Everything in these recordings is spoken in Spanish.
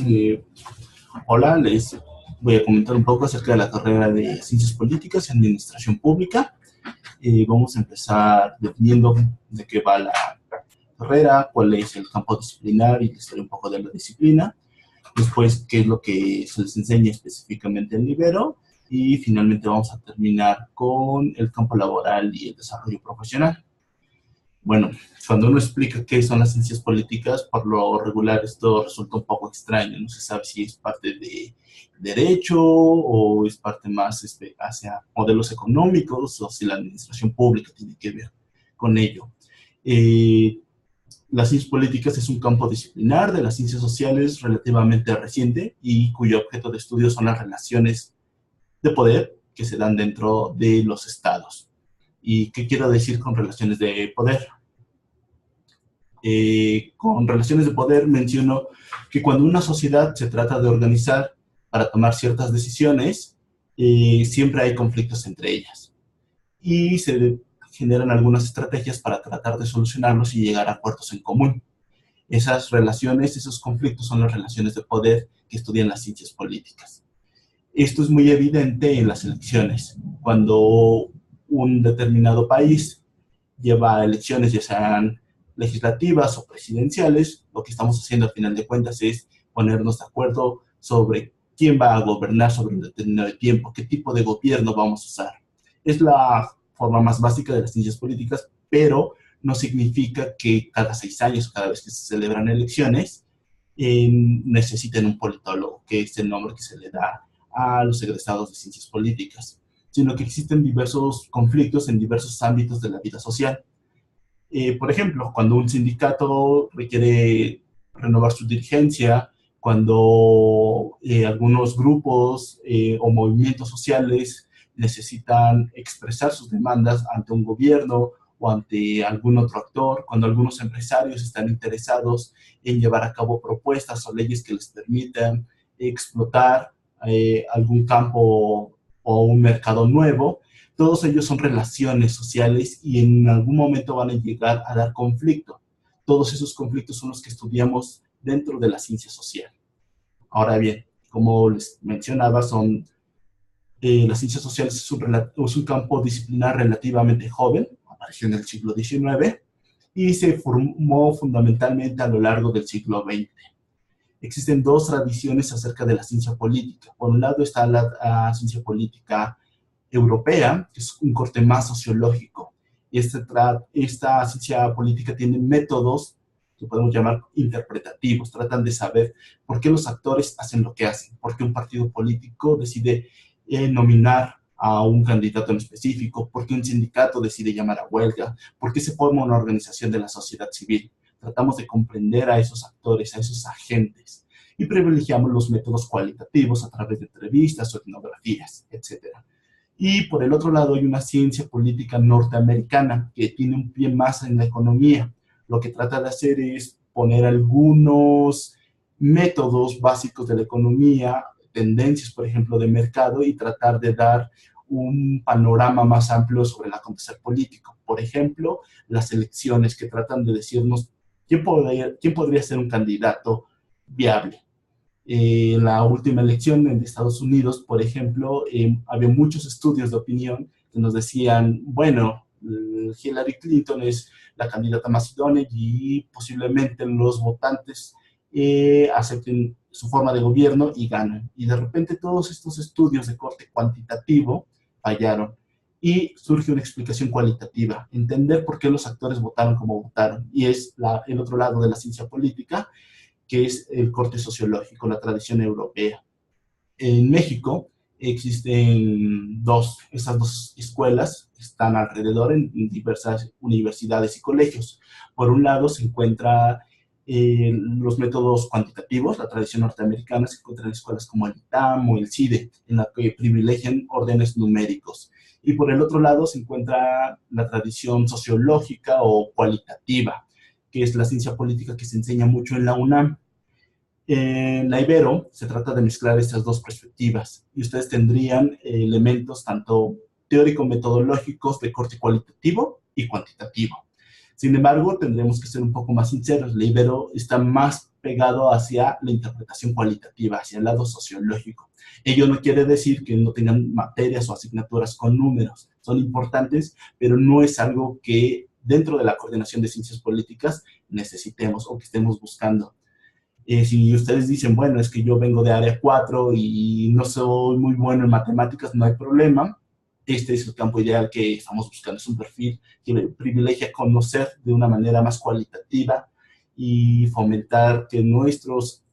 Eh, Hola, les voy a comentar un poco acerca de la carrera de Ciencias Políticas y Administración Pública. Vamos a empezar definiendo de qué va la carrera, cuál es el campo disciplinar y la historia un poco de la disciplina. Después, qué es lo que se les enseña específicamente en Libero. Y finalmente vamos a terminar con el campo laboral y el desarrollo profesional. Bueno, cuando uno explica qué son las ciencias políticas, por lo regular esto resulta un poco extraño. No se sabe si es parte de derecho o es parte más hacia modelos económicos o si la administración pública tiene que ver con ello. Eh, las ciencias políticas es un campo disciplinar de las ciencias sociales relativamente reciente y cuyo objeto de estudio son las relaciones de poder que se dan dentro de los estados. ¿Y qué quiero decir con relaciones de poder? Con relaciones de poder menciono que cuando una sociedad se trata de organizar para tomar ciertas decisiones, siempre hay conflictos entre ellas y se generan algunas estrategias para tratar de solucionarlos y llegar a acuerdos en común. Esas relaciones, esos conflictos son las relaciones de poder que estudian las ciencias políticas. Esto es muy evidente en las elecciones. Cuando un determinado país lleva a elecciones, ya sean legislativas o presidenciales, lo que estamos haciendo al final de cuentas es ponernos de acuerdo sobre quién va a gobernar sobre un determinado tiempo, qué tipo de gobierno vamos a usar. Es la forma más básica de las ciencias políticas, pero no significa que cada 6 años, cada vez que se celebran elecciones, necesiten un politólogo, que es el nombre que se le da a los egresados de ciencias políticas, sino que existen diversos conflictos en diversos ámbitos de la vida social. Por ejemplo, cuando un sindicato requiere renovar su dirigencia, cuando algunos grupos o movimientos sociales necesitan expresar sus demandas ante un gobierno o ante algún otro actor, cuando algunos empresarios están interesados en llevar a cabo propuestas o leyes que les permitan explotar algún campo o un mercado nuevo, todos ellos son relaciones sociales y en algún momento van a llegar a dar conflicto. Todos esos conflictos son los que estudiamos dentro de la ciencia social. Ahora bien, como les mencionaba, las ciencias sociales es un campo disciplinar relativamente joven, apareció en el siglo XIX y se formó fundamentalmente a lo largo del siglo XX. Existen dos tradiciones acerca de la ciencia política. Por un lado está la ciencia política europea, que es un corte más sociológico. Y esta ciencia política tiene métodos que podemos llamar interpretativos. Tratan de saber por qué los actores hacen lo que hacen, por qué un partido político decide nominar a un candidato en específico, por qué un sindicato decide llamar a huelga, por qué se forma una organización de la sociedad civil. Tratamos de comprender a esos actores, a esos agentes, y privilegiamos los métodos cualitativos a través de entrevistas o etnografías, etcétera. Y por el otro lado hay una ciencia política norteamericana que tiene un pie más en la economía. Lo que trata de hacer es poner algunos métodos básicos de la economía, tendencias, por ejemplo, de mercado y tratar de dar un panorama más amplio sobre el acontecer político. Por ejemplo, las elecciones que tratan de decirnos quién podría ser un candidato viable. En la última elección en Estados Unidos, por ejemplo, había muchos estudios de opinión que nos decían, bueno, Hillary Clinton es la candidata más idónea y posiblemente los votantes acepten su forma de gobierno y ganan. Y de repente todos estos estudios de corte cuantitativo fallaron y surge una explicación cualitativa, entender por qué los actores votaron como votaron. Y es el otro lado de la ciencia política, que es el corte sociológico, la tradición europea. En México existen esas dos escuelas, están alrededor en diversas universidades y colegios. Por un lado se encuentran los métodos cuantitativos, la tradición norteamericana, se encuentran en escuelas como el ITAM o el CIDE, en la que privilegian órdenes numéricos. Y por el otro lado se encuentra la tradición sociológica o cualitativa, que es la ciencia política que se enseña mucho en la UNAM. En la Ibero se trata de mezclar estas dos perspectivas y ustedes tendrían elementos tanto teórico-metodológicos de corte cualitativo y cuantitativo. Sin embargo, tendremos que ser un poco más sinceros. La Ibero está más pegado hacia la interpretación cualitativa, hacia el lado sociológico. Ello no quiere decir que no tengan materias o asignaturas con números, son importantes, pero no es algo que dentro de la coordinación de ciencias políticas necesitemos o que estemos buscando. Si ustedes dicen, bueno, es que yo vengo de área 4 y no soy muy bueno en matemáticas, no hay problema. Este es el campo ideal que estamos buscando. Es un perfil que privilegia conocer de una manera más cualitativa y fomentar que nuestros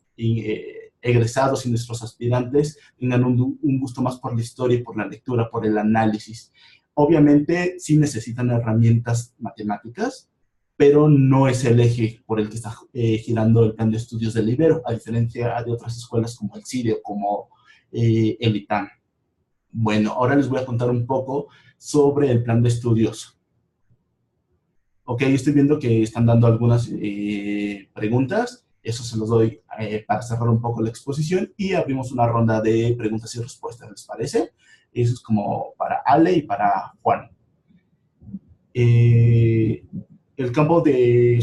egresados y nuestros aspirantes tengan un gusto más por la historia y por la lectura, por el análisis. Obviamente, sí necesitan herramientas matemáticas, pero no es el eje por el que está girando el plan de estudios del Ibero, a diferencia de otras escuelas como el CIDE o como el ITAM. Bueno, ahora les voy a contar un poco sobre el plan de estudios. Ok, estoy viendo que están dando algunas preguntas. Eso se los doy para cerrar un poco la exposición y abrimos una ronda de preguntas y respuestas, ¿les parece? Eso es como para Ale y para Juan. El plan de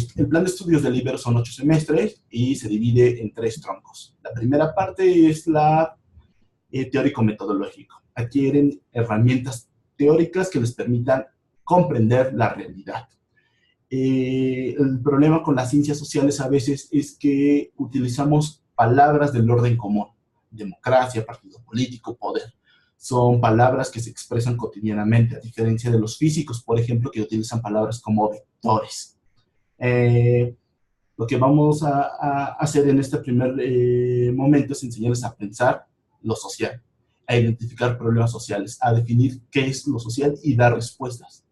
estudios del Ibero son 8 semestres y se divide en 3 troncos. La primera parte es la teórico-metodológico. Adquieren herramientas teóricas que les permitan comprender la realidad. El problema con las ciencias sociales a veces es que utilizamos palabras del orden común. Democracia, partido político, poder. Son palabras que se expresan cotidianamente, a diferencia de los físicos, por ejemplo, que utilizan palabras como vectores. Lo que vamos a hacer en este primer momento es enseñarles a pensar lo social, a identificar problemas sociales, a definir qué es lo social y dar respuestas.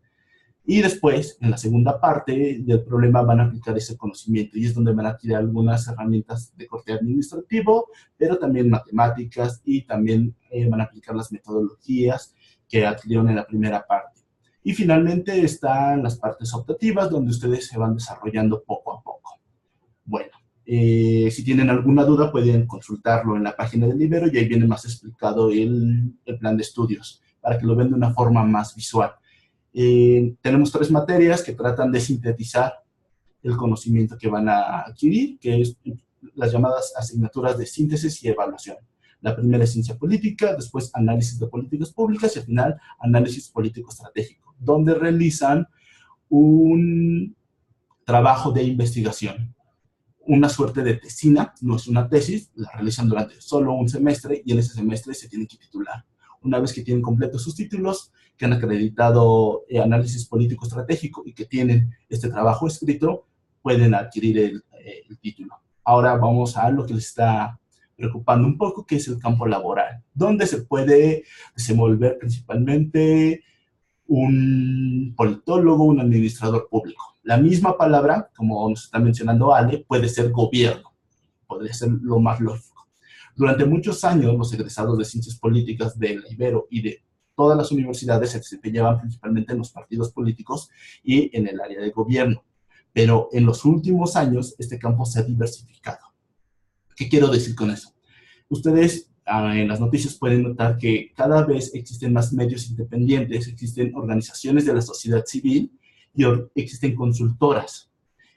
Y después, en la segunda parte del problema, van a aplicar ese conocimiento y es donde van a adquirir algunas herramientas de corte administrativo, pero también matemáticas y también van a aplicar las metodologías que adquirieron en la primera parte. Y finalmente están las partes optativas, donde ustedes se van desarrollando poco a poco. Bueno, si tienen alguna duda pueden consultarlo en la página del Ibero y ahí viene más explicado el plan de estudios, para que lo vean de una forma más visual. Tenemos 3 materias que tratan de sintetizar el conocimiento que van a adquirir, que es las llamadas asignaturas de síntesis y evaluación. La primera es ciencia política, después análisis de políticas públicas y al final análisis político-estratégico, donde realizan un trabajo de investigación. Una suerte de tesina, no es una tesis, la realizan durante solo un semestre y en ese semestre se tienen que titular. Una vez que tienen completos sus títulos, que han acreditado análisis político estratégico y que tienen este trabajo escrito, pueden adquirir el título. Ahora vamos a lo que les está preocupando un poco, que es el campo laboral, donde se puede desenvolver principalmente un politólogo, un administrador público. La misma palabra, como nos está mencionando Ale, puede ser gobierno, podría ser lo más lógico. Durante muchos años, los egresados de ciencias políticas de la Ibero y de todas las universidades se desempeñaban principalmente en los partidos políticos y en el área de gobierno. Pero en los últimos años, este campo se ha diversificado. ¿Qué quiero decir con eso? Ustedes en las noticias pueden notar que cada vez existen más medios independientes, existen organizaciones de la sociedad civil y existen consultoras.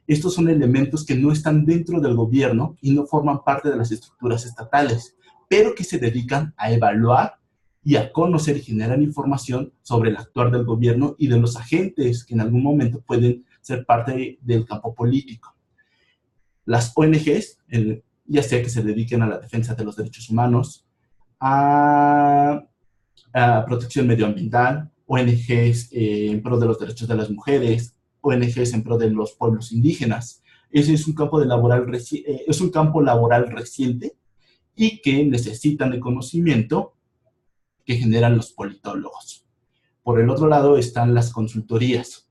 Estos son elementos que no están dentro del gobierno y no forman parte de las estructuras estatales, pero que se dedican a evaluar y a conocer y generar información sobre el actuar del gobierno y de los agentes que en algún momento pueden ser parte del campo político. Las ONGs, ya sea que se dediquen a la defensa de los derechos humanos, a protección medioambiental, ONGs en pro de los derechos de las mujeres, ONGs en pro de los pueblos indígenas. Ese es un campo laboral reciente y que necesitan de conocimiento que generan los politólogos. Por el otro lado están las consultorías.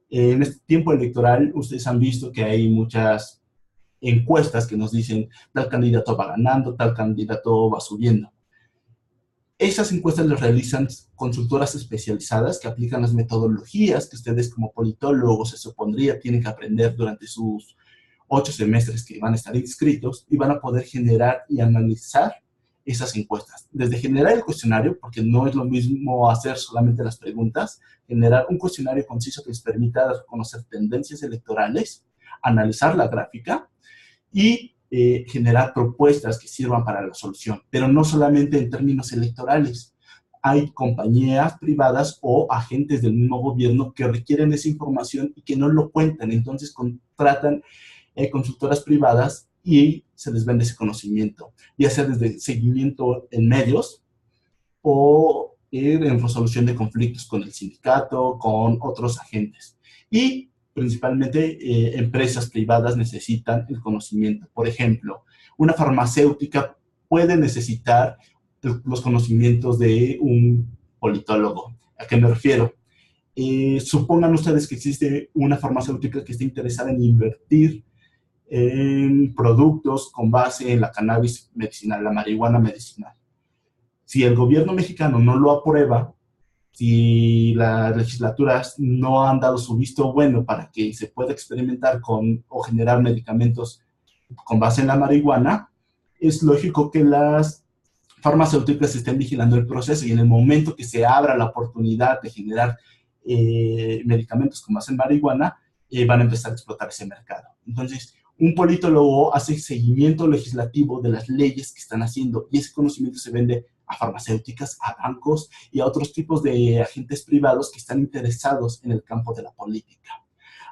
En este tiempo electoral, ustedes han visto que hay muchas encuestas que nos dicen tal candidato va ganando, tal candidato va subiendo. Esas encuestas las realizan consultoras especializadas que aplican las metodologías que ustedes como politólogos se supondría tienen que aprender durante sus 8 semestres que van a estar inscritos y van a poder generar y analizar esas encuestas. Desde generar el cuestionario, porque no es lo mismo hacer solamente las preguntas, generar un cuestionario conciso que les permita reconocer tendencias electorales, analizar la gráfica y generar propuestas que sirvan para la solución, pero no solamente en términos electorales. Hay compañías privadas o agentes del mismo gobierno que requieren esa información y que no lo cuentan, entonces contratan consultoras privadas y se les vende ese conocimiento, ya sea desde seguimiento en medios o en resolución de conflictos con el sindicato, con otros agentes. Y principalmente empresas privadas necesitan el conocimiento. Por ejemplo, una farmacéutica puede necesitar los conocimientos de un politólogo. ¿A qué me refiero? Supongan ustedes que existe una farmacéutica que está interesada en invertir en productos con base en la cannabis medicinal, la marihuana medicinal. Si el gobierno mexicano no lo aprueba, si las legislaturas no han dado su visto bueno para que se pueda experimentar con o generar medicamentos con base en la marihuana, es lógico que las farmacéuticas estén vigilando el proceso y en el momento que se abra la oportunidad de generar medicamentos con base en marihuana, van a empezar a explotar ese mercado. Entonces, un politólogo hace seguimiento legislativo de las leyes que están haciendo y ese conocimiento se vende a farmacéuticas, a bancos y a otros tipos de agentes privados que están interesados en el campo de la política.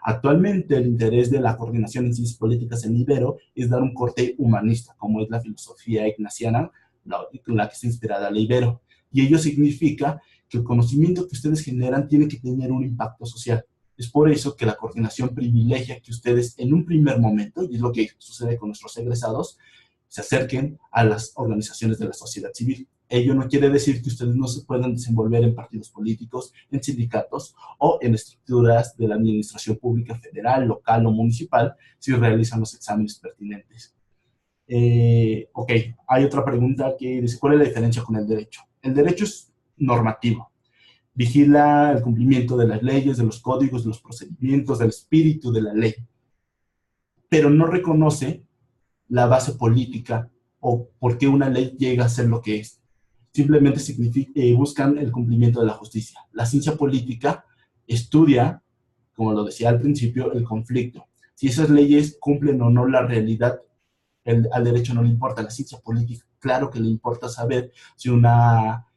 Actualmente, el interés de la Coordinación en Ciencias Políticas en Ibero es dar un corte humanista, como es la filosofía ignaciana, con la que está inspirada la Ibero. Y ello significa que el conocimiento que ustedes generan tiene que tener un impacto social. Es por eso que la coordinación privilegia que ustedes en un primer momento, y es lo que sucede con nuestros egresados, se acerquen a las organizaciones de la sociedad civil. Ello no quiere decir que ustedes no se puedan desenvolver en partidos políticos, en sindicatos o en estructuras de la administración pública federal, local o municipal si realizan los exámenes pertinentes. Ok, hay otra pregunta que dice, ¿cuál es la diferencia con el derecho? El derecho es normativo. Vigila el cumplimiento de las leyes, de los códigos, de los procedimientos, del espíritu de la ley, pero no reconoce la base política o por qué una ley llega a ser lo que es. Simplemente buscan el cumplimiento de la justicia. La ciencia política estudia, como lo decía al principio, el conflicto. Si esas leyes cumplen o no la realidad, al derecho no le importa. La ciencia política, claro que le importa saber si una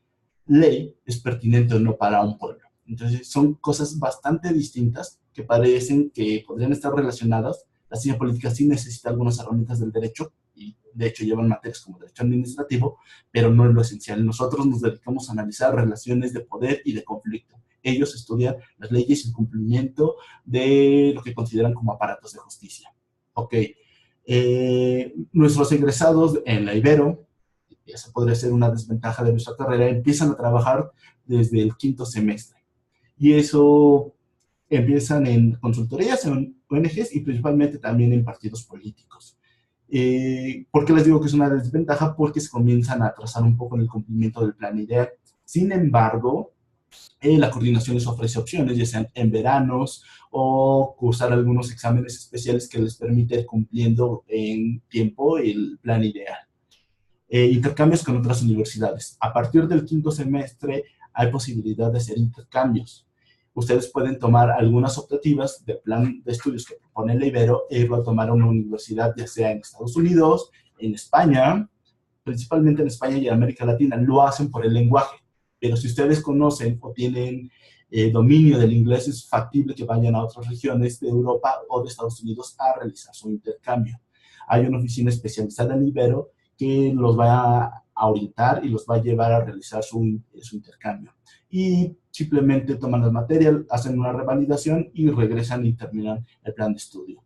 ley es pertinente o no para un pueblo. Entonces, son cosas bastante distintas que parecen que podrían estar relacionadas. La ciencia política sí necesita algunas herramientas del derecho, y de hecho llevan materias como derecho administrativo, pero no es lo esencial. Nosotros nos dedicamos a analizar relaciones de poder y de conflicto. Ellos estudian las leyes y el cumplimiento de lo que consideran como aparatos de justicia. Ok. Nuestros egresados en la Ibero, esa podría ser una desventaja de nuestra carrera, empiezan a trabajar desde el quinto semestre. Y eso empiezan en consultorías, en ONGs y principalmente también en partidos políticos. ¿Por qué les digo que es una desventaja? Porque se comienzan a atrasar un poco en el cumplimiento del plan ideal. Sin embargo, la coordinación les ofrece opciones, ya sean en veranos o cursar algunos exámenes especiales que les permite ir cumpliendo en tiempo el plan ideal. Intercambios con otras universidades. A partir del quinto semestre hay posibilidad de hacer intercambios. Ustedes pueden tomar algunas optativas del plan de estudios que propone la Ibero e irlo a tomar a una universidad, ya sea en Estados Unidos, en España, principalmente en España y en América Latina. Lo hacen por el lenguaje, pero si ustedes conocen o tienen dominio del inglés, es factible que vayan a otras regiones de Europa o de Estados Unidos a realizar su intercambio. Hay una oficina especializada en Ibero que los va a orientar y los va a llevar a realizar su intercambio. Y simplemente toman las materias, hacen una revalidación y regresan y terminan el plan de estudio.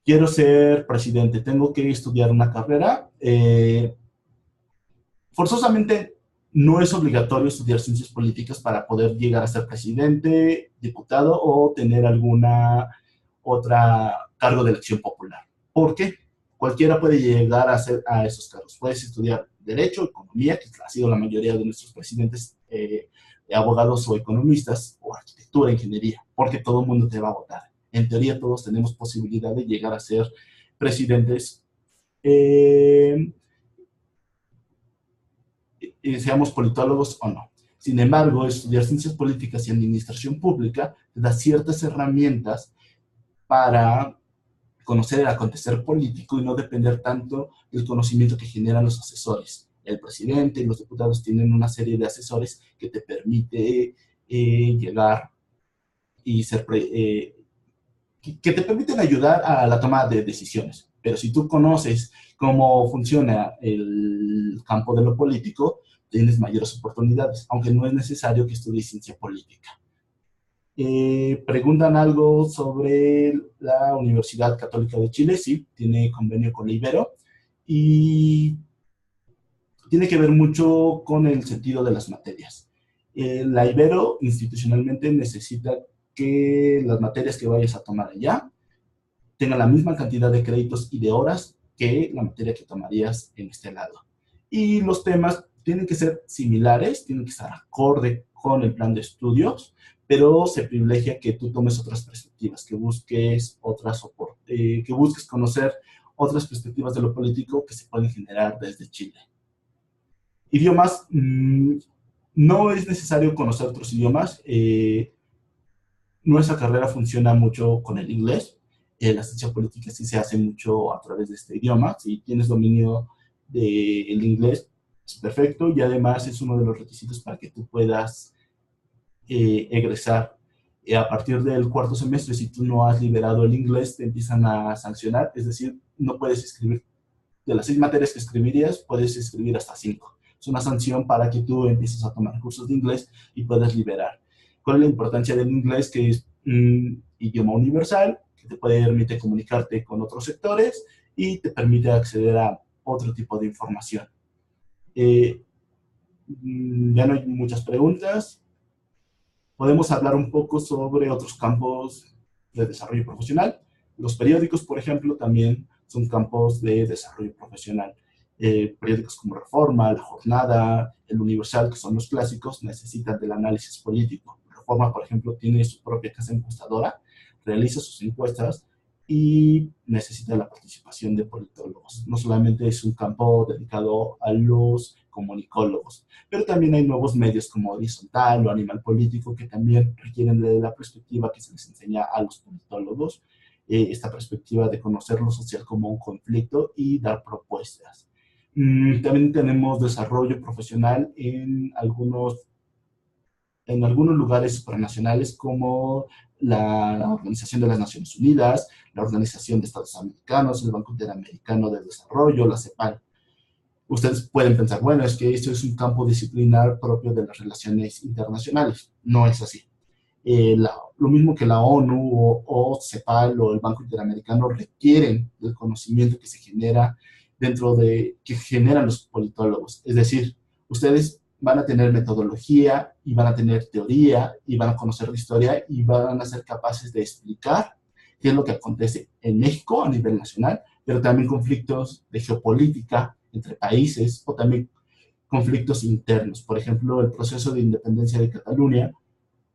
Quiero ser presidente, tengo que estudiar una carrera. Forzosamente no es obligatorio estudiar ciencias políticas para poder llegar a ser presidente, diputado o tener alguna otra cargo de elección popular. ¿Por qué? Cualquiera puede llegar a esos cargos. Puedes estudiar Derecho, Economía, que ha sido la mayoría de nuestros presidentes, abogados o economistas, o Arquitectura, Ingeniería, porque todo el mundo te va a votar. En teoría todos tenemos posibilidad de llegar a ser presidentes, seamos politólogos o no. Sin embargo, estudiar Ciencias Políticas y Administración Pública te da ciertas herramientas para conocer el acontecer político y no depender tanto del conocimiento que generan los asesores. El presidente y los diputados tienen una serie de asesores que te permite llegar y que te permiten ayudar a la toma de decisiones. Pero si tú conoces cómo funciona el campo de lo político, tienes mayores oportunidades, aunque no es necesario que estudies ciencia política. Preguntan algo sobre la Universidad Católica de Chile. Sí, tiene convenio con la Ibero y tiene que ver mucho con el sentido de las materias. La Ibero institucionalmente necesita que las materias que vayas a tomar allá tengan la misma cantidad de créditos y de horas que la materia que tomarías en este lado. Y los temas tienen que ser similares, tienen que estar acorde con el plan de estudios, pero se privilegia que tú tomes otras perspectivas, que busques que busques conocer otras perspectivas de lo político que se pueden generar desde Chile. Idiomas, no es necesario conocer otros idiomas. Nuestra carrera funciona mucho con el inglés. La ciencia política sí se hace mucho a través de este idioma. Si tienes dominio del inglés, es perfecto, y además es uno de los requisitos para que tú puedas egresar. A partir del cuarto semestre, si tú no has liberado el inglés, te empiezan a sancionar, es decir, no puedes escribir. De las 6 materias que escribirías, puedes escribir hasta 5. Es una sanción para que tú empieces a tomar cursos de inglés y puedas liberar. ¿Cuál es la importancia del inglés? Que es un idioma universal, que te permite comunicarte con otros sectores y te permite acceder a otro tipo de información. Ya no hay muchas preguntas. Podemos hablar un poco sobre otros campos de desarrollo profesional. Los periódicos, por ejemplo, también son campos de desarrollo profesional. Periódicos como Reforma, La Jornada, El Universal, que son los clásicos, necesitan del análisis político. Reforma, por ejemplo, tiene su propia casa encuestadora, realiza sus encuestas y necesita la participación de politólogos. No solamente es un campo dedicado a los comunicólogos, pero también hay nuevos medios como Horizontal o Animal Político que también requieren de la perspectiva que se les enseña a los politólogos, esta perspectiva de conocer lo social como un conflicto y dar propuestas. También tenemos desarrollo profesional en algunos lugares supranacionales como la Organización de las Naciones Unidas, la Organización de Estados Americanos, el Banco Interamericano de Desarrollo, la CEPAL. Ustedes pueden pensar, bueno, es que esto es un campo disciplinar propio de las relaciones internacionales. No es así. Lo mismo que la ONU o CEPAL o el Banco Interamericano requieren del conocimiento que se genera que generan los politólogos. Es decir, ustedes van a tener metodología y van a tener teoría y van a conocer la historia y van a ser capaces de explicar qué es lo que acontece en México a nivel nacional, pero también conflictos de geopolítica entre países o también conflictos internos. Por ejemplo, el proceso de independencia de Cataluña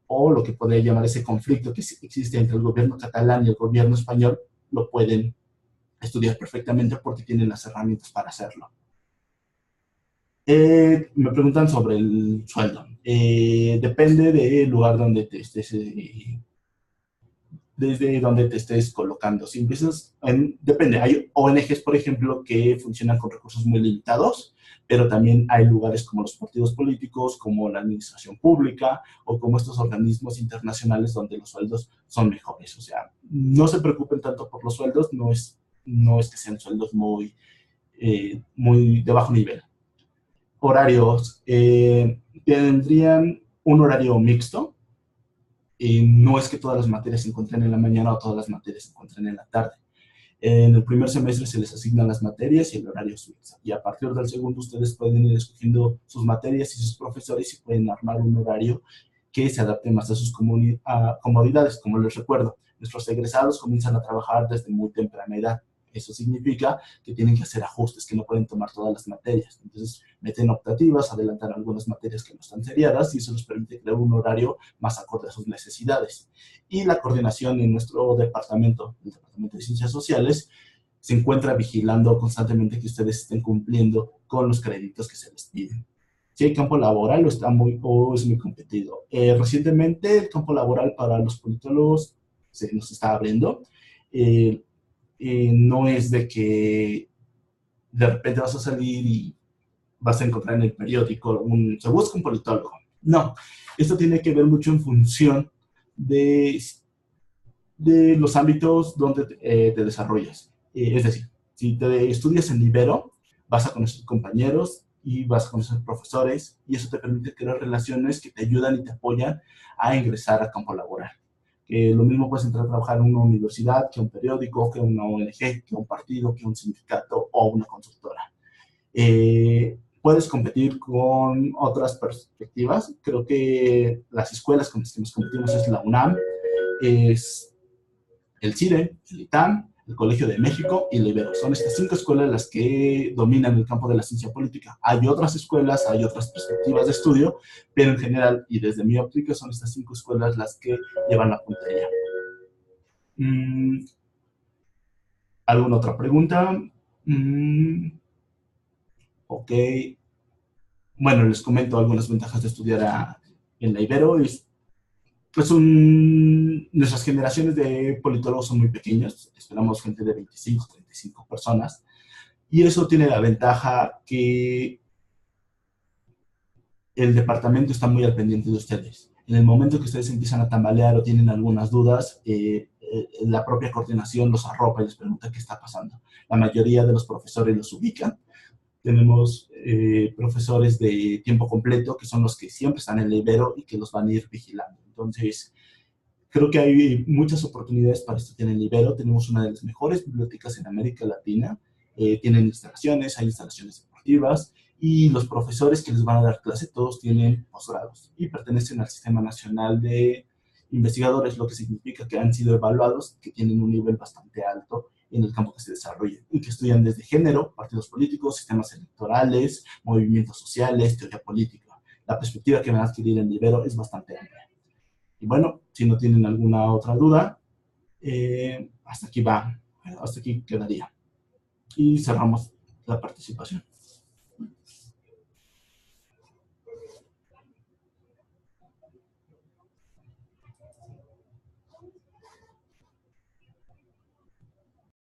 o lo que podría llamar ese conflicto que existe entre el gobierno catalán y el gobierno español, lo pueden estudiar perfectamente porque tienen las herramientas para hacerlo. Me preguntan sobre el sueldo. Depende del lugar donde te estés, desde donde te estés colocando. Si empiezas, depende, hay ONGs, por ejemplo, que funcionan con recursos muy limitados, pero también hay lugares como los partidos políticos, como la administración pública o como estos organismos internacionales donde los sueldos son mejores. O sea, no se preocupen tanto por los sueldos, no es que sean sueldos muy de bajo nivel. Horarios, tendrían un horario mixto. No es que todas las materias se encuentren en la mañana o todas las materias se encuentren en la tarde. En el primer semestre se les asignan las materias y el horario es mixto. Y a partir del segundo ustedes pueden ir escogiendo sus materias y sus profesores y pueden armar un horario que se adapte más a sus comodidades. Como les recuerdo, nuestros egresados comienzan a trabajar desde muy temprana edad. Eso significa que tienen que hacer ajustes, que no pueden tomar todas las materias. Entonces, meten optativas, adelantan algunas materias que no están seriadas y eso les permite crear un horario más acorde a sus necesidades. Y la coordinación en nuestro departamento, el Departamento de Ciencias Sociales, se encuentra vigilando constantemente que ustedes estén cumpliendo con los créditos que se les piden. Si hay campo laboral es muy competido. Recientemente el campo laboral para los politólogos se nos está abriendo. no es de que de repente vas a salir y vas a encontrar en el periódico, se busca un politólogo. No, esto tiene que ver mucho en función de los ámbitos donde te desarrollas. Es decir, si te estudias en Ibero, vas a conocer compañeros y vas a conocer profesores, y eso te permite crear relaciones que te ayudan y te apoyan a ingresar al campo laboral. Lo mismo puedes entrar a trabajar en una universidad, que un periódico, que una ONG, que un partido, que un sindicato o una consultora. Puedes competir con otras perspectivas. Creo que las escuelas con las que nos competimos es la UNAM, es el CIDE, el ITAM, el Colegio de México y la Ibero. Son estas 5 escuelas las que dominan el campo de la ciencia política. Hay otras escuelas, hay otras perspectivas de estudio, pero en general, y desde mi óptica, son estas 5 escuelas las que llevan la puntería. ¿Alguna otra pregunta? Ok. Bueno, les comento algunas ventajas de estudiar en la Ibero. Nuestras generaciones de politólogos son muy pequeñas, esperamos gente de 25, 35 personas, y eso tiene la ventaja que el departamento está muy al pendiente de ustedes. En el momento que ustedes empiezan a tambalear o tienen algunas dudas, la propia coordinación los arropa y les pregunta qué está pasando. La mayoría de los profesores los ubican. Tenemos profesores de tiempo completo, que son los que siempre están en el Ibero y que los van a ir vigilando. Entonces, creo que hay muchas oportunidades para estudiar en el Ibero. Tenemos una de las mejores bibliotecas en América Latina. Tienen instalaciones, hay instalaciones deportivas, y los profesores que les van a dar clase, todos tienen posgrados y pertenecen al Sistema Nacional de Investigadores, lo que significa que han sido evaluados, que tienen un nivel bastante alto en el campo que se desarrolla, y que estudian desde género, partidos políticos, sistemas electorales, movimientos sociales, teoría política. La perspectiva que van a adquirir en Ibero es bastante amplia. Y bueno, si no tienen alguna otra duda, hasta aquí quedaría. Y cerramos la participación.